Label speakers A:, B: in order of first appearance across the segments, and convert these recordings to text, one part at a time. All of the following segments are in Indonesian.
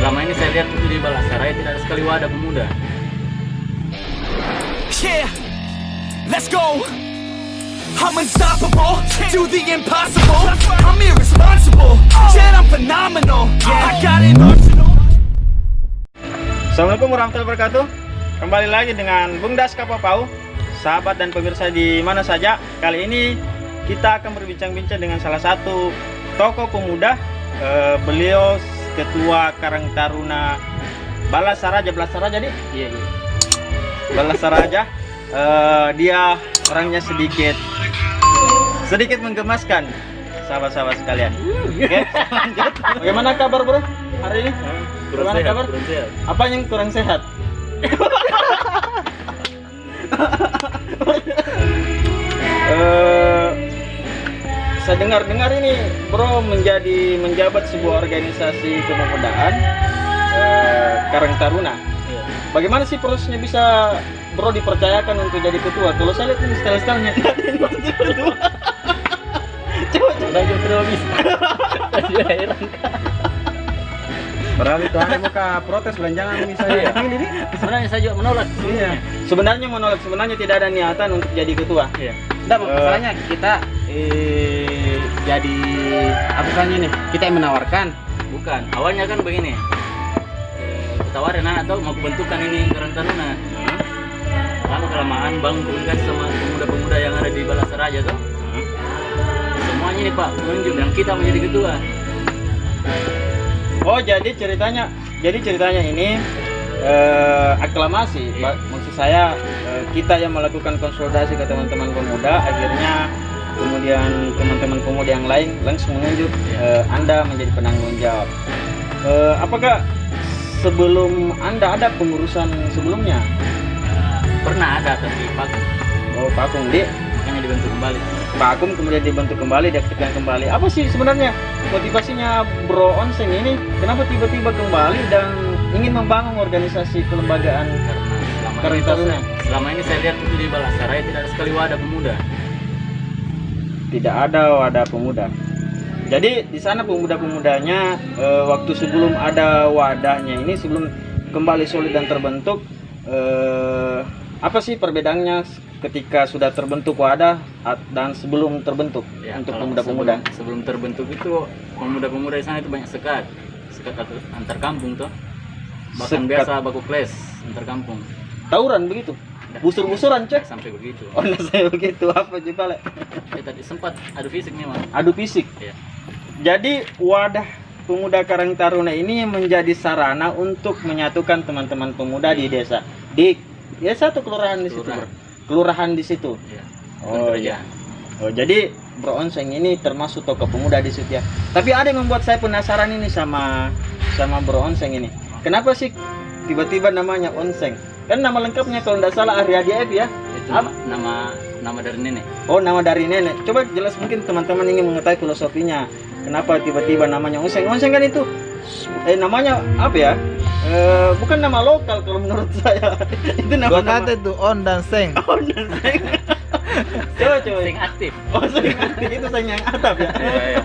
A: Selama ini saya lihat itu di Balasaraya tidak ada sekali wadah pemuda.
B: Yeah, let's go. I'm unstoppable, do the impossible. I'm irresponsible, yet I'm phenomenal. I got an arsenal.
C: Assalamualaikum warahmatullahi wabarakatuh. Kembali lagi dengan Bung Das Kapapau, sahabat dan pemirsa di mana saja. Kali ini kita akan berbincang-bincang dengan salah satu tokoh pemuda. Beliau Ketua Karang Taruna Balasaraja. Balasaraja nih?
A: Iya.
C: Balasaraja. Dia orangnya sedikit menggemaskan sahabat-sahabat sekalian. Oke, lanjut. Bagaimana kabar bro hari ini? Bagaimana kabar? Apa yang kurang sehat? Saya dengar ini bro menjabat sebuah organisasi kepemudaan Karang Taruna. Bagaimana sih prosesnya bisa bro dipercayakan untuk jadi ketua? Kalau saya lihat ini style-stylenya ketua. Coba lanjut terus. Saya heran. Berarti itu hanya muka protes belanjangan misalnya. Ini
A: Sebenarnya saya juga menolak.
C: iya. Sebenarnya tidak ada niatan untuk jadi ketua.
A: Iya.
D: Enggak, masalahnya kita jadi apa namanya nih? Kita yang menawarkan.
A: Bukan. Awalnya kan begini. Tawarin anak tahu mau bentukan ini Karang Taruna. Lalu kelamaan bang komunikasi sama pemuda-pemuda yang ada di Balasaraja tuh. Semuanya nih Pak menunjuk yang kita menjadi ketua.
C: Oh, jadi ceritanya ini aklamasi. Maksud saya kita yang melakukan konsultasi ke teman-teman pemuda, akhirnya kemudian teman-teman pemuda yang lain langsung menunjuk Anda menjadi penanggung jawab. Apakah sebelum Anda ada pengurusan sebelumnya?
A: Pernah ada tapi Pakum.
C: Oh, Pakum
A: Hanya dibentuk kembali.
C: Pakum kemudian dibentuk kembali, diaktifkan kembali. Apa sih sebenarnya motivasinya Bro Onseng ini? Kenapa tiba-tiba kembali dan ingin membangun organisasi kelembagaan Karang Taruna?
A: Selama ini saya lihat itu di Balasaraya tidak ada sekali wadah pemuda.
C: Tidak ada wadah pemuda. Jadi di sana pemuda-pemudanya waktu sebelum ada wadahnya ini, sebelum kembali solid dan terbentuk, apa sih perbedaannya ketika sudah terbentuk wadah dan sebelum terbentuk untuk pemuda-pemuda?
A: Sebelum terbentuk itu pemuda-pemuda di sana itu banyak sekat antar kampung tuh. Bahkan
C: Sekat.
A: biasa baku kles antar kampung.
C: Tawuran begitu? Busur-busuran cek?
A: Sampai begitu.
C: Oh, nah saya begitu. Apa juga
A: Tadi sempat adu fisik memang.
C: adu fisik.
A: Iya.
C: Jadi wadah pemuda Karang Taruna ini menjadi sarana untuk menyatukan teman-teman pemuda di desa. Di desa atau kelurahan di situ, Bro? Kelurahan di situ.
A: Iya.
C: Oh iya. Oh, jadi Bro Onseng ini termasuk tokoh pemuda di situ ya. Tapi ada yang membuat saya penasaran ini sama Bro Onseng ini. Kenapa sih tiba-tiba namanya Onseng? Kan nama lengkapnya kalau tidak salah Arya F ya.
A: Itu
C: Apa?
A: nama dari nenek.
C: Oh, nama dari nenek. Coba jelas, mungkin teman-teman ingin mengetahui filosofinya. Kenapa tiba-tiba namanya Onseng? Onseng kan itu namanya apa ya? Bukan nama lokal kalau menurut saya. Itu
D: Dua
C: nama.
D: kata itu on dan seng.
C: Oh, Onseng. Coba.
A: Sing aktif.
C: Oh, sing itu seng yang atap ya.
A: Iya.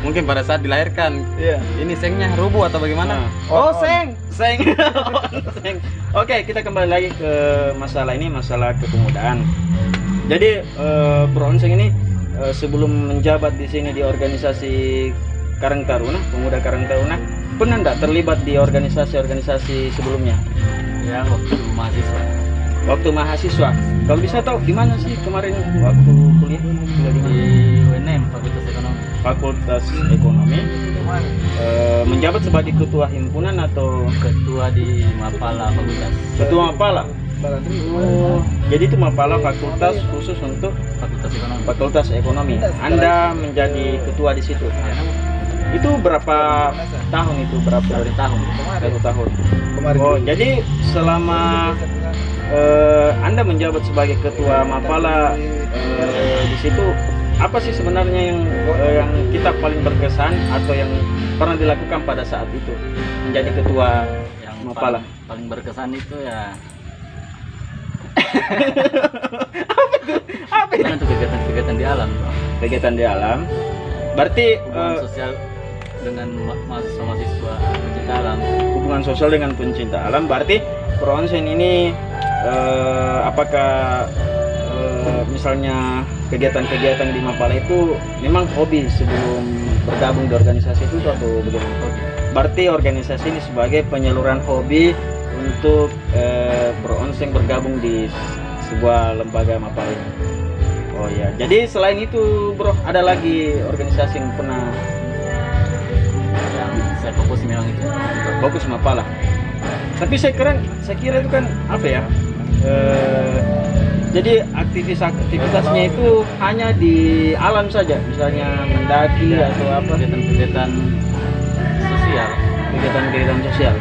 D: Mungkin pada saat dilahirkan
C: Iya.
D: ini sengnya rubuh atau bagaimana?
C: Oh, seng. Seng. Oke, kita kembali lagi ke masalah ini, masalah kepemudaan. Jadi Bro Onseng ini sebelum menjabat di sini di organisasi Karang Taruna, pemuda Karang Taruna, pernah enggak terlibat di organisasi sebelumnya?
A: Ya waktu mahasiswa.
C: Waktu mahasiswa. Kalau bisa tahu di mana sih kemarin waktu kuliah? Kuliah di mana?
A: Di UNM Fakultas Ekonomi.
C: Fakultas Ekonomi. Menjabat sebagai ketua himpunan atau
A: Ketua di Mapala Fakultas.
C: ketua Mapala? Oh, jadi itu Mapala fakultas khusus untuk
A: Fakultas Ekonomi.
C: Fakultas Ekonomi. Anda menjadi ketua di situ. Itu berapa tahun itu? Berapa tahun? 1 tahun. Oh, jadi selama Anda menjabat sebagai ketua Mapala di situ, apa sih sebenarnya yang kita paling berkesan atau yang pernah dilakukan pada saat itu menjadi ketua
A: Yang
C: Mapala?
A: paling berkesan itu ya
C: Apa itu?
A: kan untuk kegiatan-kegiatan di alam, Bro.
C: Kegiatan di alam. Berarti
A: Hubungan sosial dengan mahasiswa-mahasiswa
C: hubungan sosial dengan pencinta alam. Berarti Bro Onsen ini apakah misalnya kegiatan-kegiatan di Mapala itu memang hobi sebelum bergabung di organisasi itu atau bagaimana? Berarti organisasi ini sebagai penyaluran hobi untuk Bro Onsen bergabung di sebuah lembaga Mapala ini. Oh iya, jadi selain itu Bro, ada lagi organisasi yang pernah
A: Yang saya fokus memang itu.
C: fokus Mapala. Tapi saya kira itu kan apa ya? Jadi aktivitasnya itu hanya di alam saja, misalnya mendaki atau apa?
A: Kegiatan-kegiatan sosial.
C: Kegiatan-kegiatan sosial.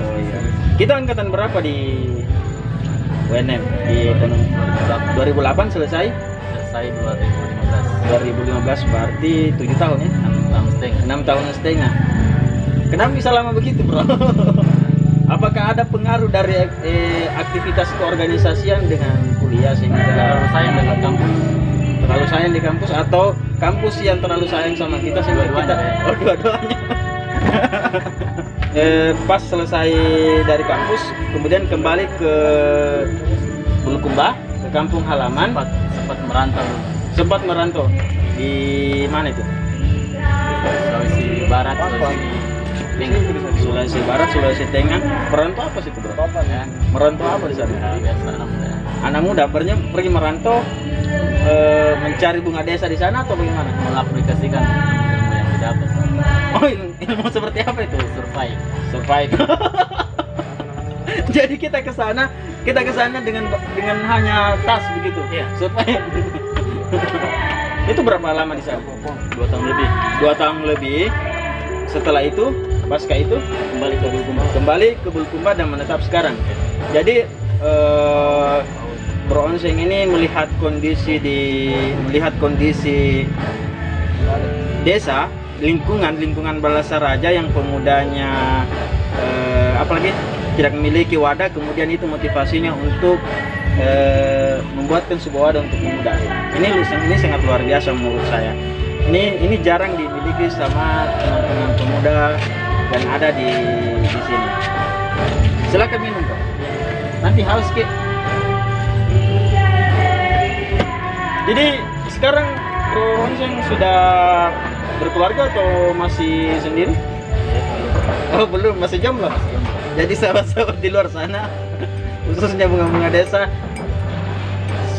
C: Oh iya. Kita angkatan berapa di UNM di ekonomi? 2008 selesai.
A: Selesai 2015.
C: 2015 berarti 7 tahun ya?
A: 6 tahun setengah.
C: 6 tahun setengah. Kenapa bisa lama begitu, Bro? Apakah ada pengaruh dari aktivitas keorganisasian dengan kuliah sehingga
A: Terlalu sayang dengan kampus.
C: terlalu sayang di kampus, atau kampus yang terlalu sayang sama kita sehingga kita dua-duanya. Pas selesai dari kampus kemudian kembali ke Bulukumba, ke kampung halaman.
A: Sempat merantau
C: Sempat merantau di mana itu?
A: Sulawesi Barat,
C: Sulawesi Barat, Sulawesi Tengah. Merantau apa sih itu, Bro?
A: ya.
C: Merantau apa di sana?
A: Biasa anak muda.
C: Anak muda pergi merantau mencari bunga desa di sana atau bagaimana?
A: Mengaplikasikan ilmu yang didapat.
C: Oh, ilmu seperti apa itu? Survive. Jadi kita ke sana dengan hanya tas begitu.
A: Iya.
C: Survive. Itu berapa lama di sana?
A: 2 tahun lebih.
C: 2 tahun lebih. Setelah itu, pasca itu
A: Kembali ke Bulukumba.
C: kembali ke Bulukumba dan menetap sekarang. Jadi Bro Onsen ini melihat kondisi desa, lingkungan Balasaraja yang pemudanya apalagi tidak memiliki wadah, kemudian itu motivasinya untuk membuatkan sebuah wadah untuk pemuda. Ini sangat luar biasa menurut saya. Ini jarang dimiliki sama teman-teman pemuda yang ada di sini. Silakan minum, Pak. Nanti haus, Ki. Jadi sekarang Bro Onsen sudah berkeluarga atau masih sendiri? Oh, belum, masih jomblo. Jadi sahabat-sahabat di luar sana, khususnya bunga-bunga desa,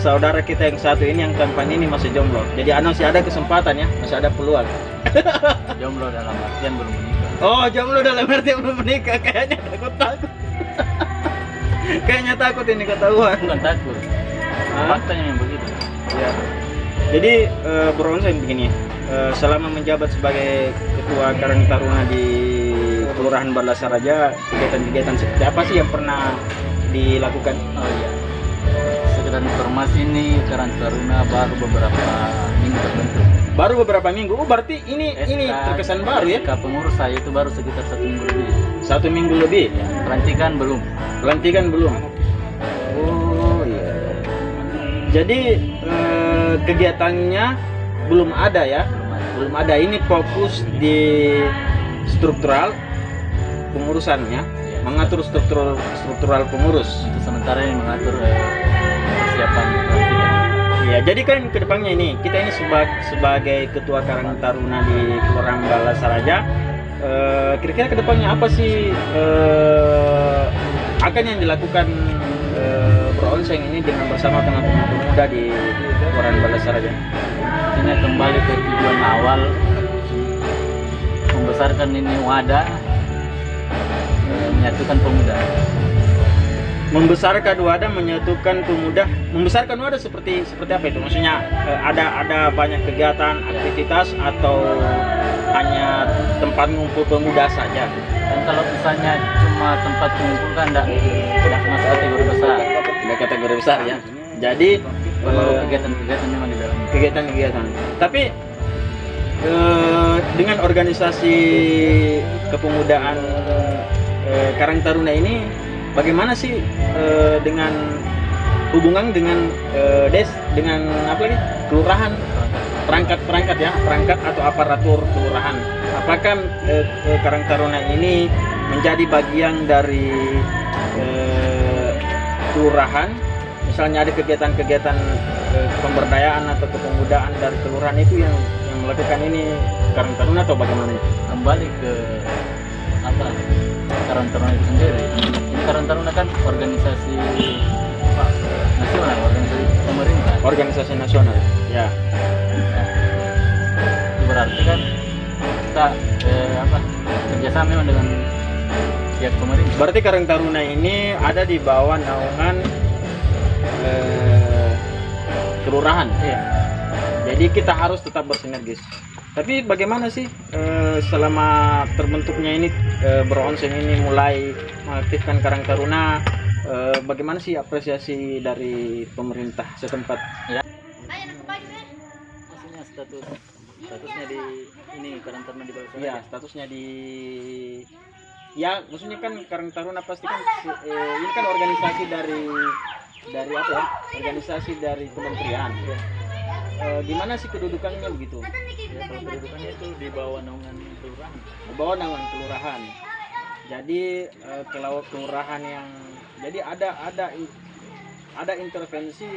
C: saudara kita yang satu ini yang kampanye ini masih jomblo. Jadi masih ada kesempatan ya, masih ada peluang.
A: Jomblo dalam artian belum menikah.
C: Oh, jomblo dalam artian belum menikah, kayaknya takut. Kayaknya takut ini ketahuan.
A: Bukan takut. Faktanya yang begitu.
C: Ya. Jadi Bro Onsen begini, selama menjabat sebagai ketua Karang Taruna di Kelurahan Balasaraja, kegiatan-kegiatan seperti apa sih yang pernah dilakukan?
A: Oh iya. Sekedar informasi ini Karang Taruna baru beberapa minggu terbentuk.
C: Baru beberapa minggu. Oh, berarti ini terkesan baru ya?
A: SK pengurus saya itu baru sekitar 1 minggu lebih.
C: 1 minggu lebih.
A: Pelantikan belum.
C: Pelantikan belum. Oh iya. Jadi kegiatannya belum ada ya? Belum ada. Ini fokus di struktural pengurusannya, mengatur struktural pengurus.
A: Untuk sementara ini mengatur persiapan pelantikan.
C: Ya, jadi kan kedepannya ini kita ini sebagai ketua Karang Taruna di Kelurahan Balasaraja, kira-kira kedepannya apa sih akan yang dilakukan Bro Onsen ini dengan bersama teman-teman pemuda di Kelurahan Balasaraja?
A: Ini kembali ke tujuan awal, membesarkan ini wadah, menyatukan pemuda.
C: Membesarkan wadah, menyatukan pemuda. Membesarkan wadah seperti apa itu? Maksudnya ada banyak kegiatan, aktivitas, atau hanya tempat ngumpul pemuda saja?
A: Dan kalau misalnya cuma tempat kumpul kan tidak masuk kategori besar.
C: Tidak kategori besar ya. Jadi
A: Kegiatan-kegiatan memang di dalamnya.
C: kegiatan-kegiatan. Tapi dengan organisasi kepemudaan Karang Taruna ini, bagaimana sih dengan hubungan dengan dengan apa lagi, kelurahan, perangkat atau aparatur kelurahan? Apakah Karang Taruna ini menjadi bagian dari kelurahan, misalnya ada kegiatan-kegiatan pemberdayaan atau kepemudaan dari kelurahan itu yang melakukan ini Karang Taruna atau bagaimana?
A: Kembali ke apa Karang Taruna itu sendiri. Ini Karang Taruna kan organisasi nasional, organisasi pemerintah.
C: Organisasi nasional. Ya.
A: Itu berarti kan kita kerjasama memang dengan pihak pemerintah.
C: Berarti Karang Taruna ini ada di bawah naungan kelurahan.
A: Iya.
C: Jadi kita harus tetap bersinergis. Tapi bagaimana sih selama terbentuknya ini Beronseng ini mulai mengaktifkan Karang Taruna, bagaimana sih apresiasi dari pemerintah setempat?
A: Maksudnya statusnya di ini Karang Taruna di bawah.
C: Iya, statusnya di ya maksudnya kan Karang Taruna pasti kan ini kan organisasi dari apa ya? Organisasi dari kementerian. Gimana sih kedudukannya begitu?
A: Ya, kalau kedudukannya itu di bawah naungan kelurahan.
C: Di bawah naungan kelurahan. Jadi kalau kelurahan yang jadi ada intervensi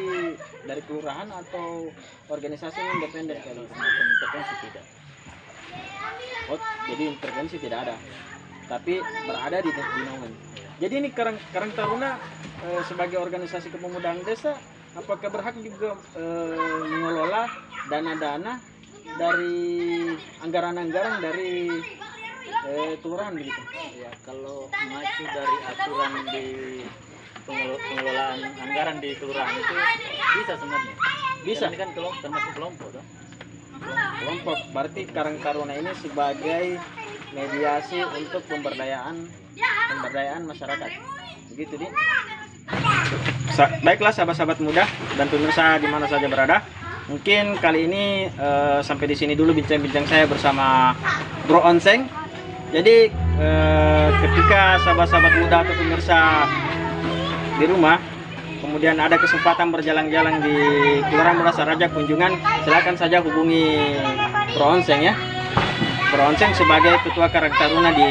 C: dari kelurahan atau organisasi yang independen kalau
A: Semacam intervensi tidak.
C: oh jadi intervensi tidak ada tapi berada di naungan. Jadi ini Karang Taruna sebagai organisasi kepemudaan desa apakah berhak juga mengelola dana-dana dari anggaran-anggaran dari kelurahan begitu?
A: Ya, kalau maju dari aturan di pengelolaan anggaran di kelurahan itu bisa sebenarnya.
C: Bisa.
A: Ini kan termasuk kelompok toh.
C: Kelompok berarti Karang Taruna ini sebagai mediasi untuk pemberdayaan masyarakat. Begitu nih. Baiklah sahabat-sahabat muda dan pemirsa di mana saja berada. Mungkin kali ini sampai di sini dulu bincang-bincang saya bersama Bro Onseng. Jadi ketika sahabat-sahabat muda atau pemirsa di rumah kemudian ada kesempatan berjalan-jalan di Kelurahan Balasaraja Kunjungan, silakan saja hubungi Bro Onseng ya. Bro Onseng sebagai Ketua Karang Taruna di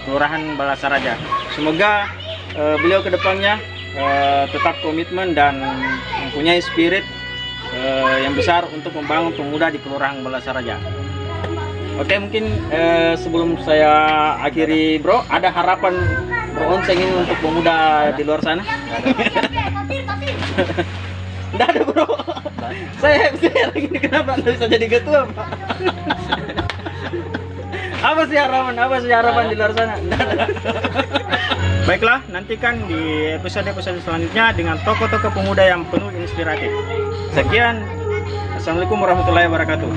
C: Kelurahan Balasaraja. Semoga beliau kedepannya tetap komitmen dan mempunyai spirit yang besar untuk membangun pemuda di Kelurahan Balasaraja. Oke, mungkin sebelum saya akhiri Bro, ada harapan Bro Onseng ini untuk pemuda di luar sana? Nggak ada Bro. Saya lagi kenapa nggak bisa jadi ketua Pak? Apa sih harapan di luar sana? Baiklah, nantikan di episode-episode selanjutnya dengan tokoh-tokoh pemuda yang penuh inspiratif. Sekian, Assalamualaikum warahmatullahi wabarakatuh.